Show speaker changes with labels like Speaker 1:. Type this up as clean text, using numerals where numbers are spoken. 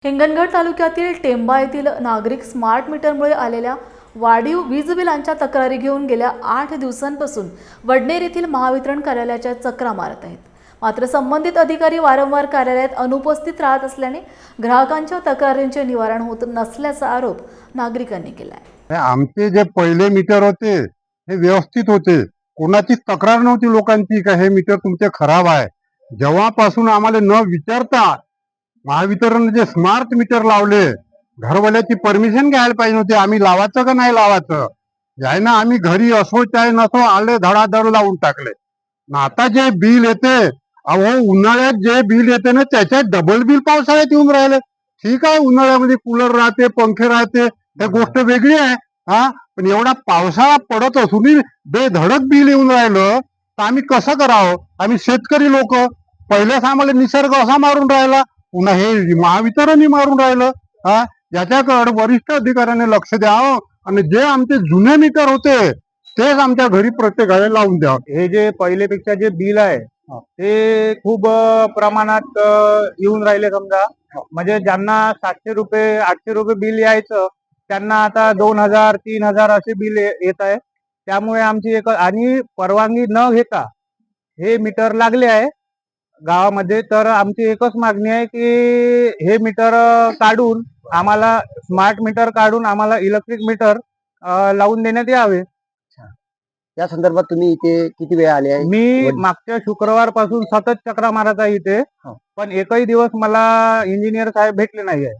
Speaker 1: हिंगणघाट तालुक्यातील टेंबा येथील नागरिक स्मार्ट मीटरमुळे आलेल्या वाढीव वीज बिलांच्या तक्रारी घेऊन गेल्या 8 दिवसांपासून वडनेर येथील महावितरण कार्यालयाच्या चक्रा मारत आहेत। मात्र संबंधित अधिकारी वारंवार कार्यालयात अनुपस्थित राहत असल्याने ग्राहकांच्या तक्रारींचे निवारण होत नसल्याचा आरोप नागरिकांनी केला आहे।
Speaker 2: आमचे जे पहिले मीटर होते हे व्यवस्थित होते, कोणाची तक्रार नव्हती लोकांची का हे मीटर तुमचे खराब आहे। जेव्हापासून आम्हाला न विचारता महावितरण जे स्मार्ट मीटर लावले, घरवाल्याची परमिशन घ्यायला पाहिजे होती, आम्ही लावायचं का नाही लावायचं याय ना, आम्ही घरी असो चाहे नसो आले धडाधड लावून टाकले ना। आता जे बिल येते, अहो उन्हाळ्यात जे बिल येते ना त्याच्यात डबल बिल पावसाळ्यात येऊन राहिले। ठीक आहे, उन्हाळ्यामध्ये कूलर राहते, पंखे राहते, हे गोष्ट वेगळी आहे हा, पण एवढा पावसाळा पडत असून बेधडक बिल येऊन राहिलं तर आम्ही कसं करावं? आम्ही शेतकरी लोक, पहिल्याच आम्हाला निसर्ग असा मारून राहिला, पुन्हा हे महावितरणही मारून राहिलं हा। याच्याकडे वरिष्ठ अधिकाऱ्याने लक्ष द्यावं आणि जे आमचे जुने मीटर होते तेच आमच्या घरी प्रत्येकाला लावून द्यावं।
Speaker 3: हे जे पहिलेपेक्षा जे बिल आहे ते खूप प्रमाणात येऊन राहिले। समजा म्हणजे ज्यांना 700 रुपये 800 रुपये बिल यायचं त्यांना आता 2000 3000 असे बिल येत आहे। त्यामुळे आमची एक आणि परवानगी न घेता हे मीटर लागले आहे गावामध्ये। तर आमची एकच मागणी आहे की हे मीटर काढून आम्हाला स्मार्ट मीटर काढून आम्हाला इलेक्ट्रिक मीटर लावून देण्यात यावे।
Speaker 4: या संदर्भात तुम्ही इथे किती वेळा आले आहे?
Speaker 3: मी मागच्या शुक्रवार पासून सतत चक्रा मारत आहे इथे, पण एकही दिवस मला इंजिनियर साहेब भेटले नाही आहे।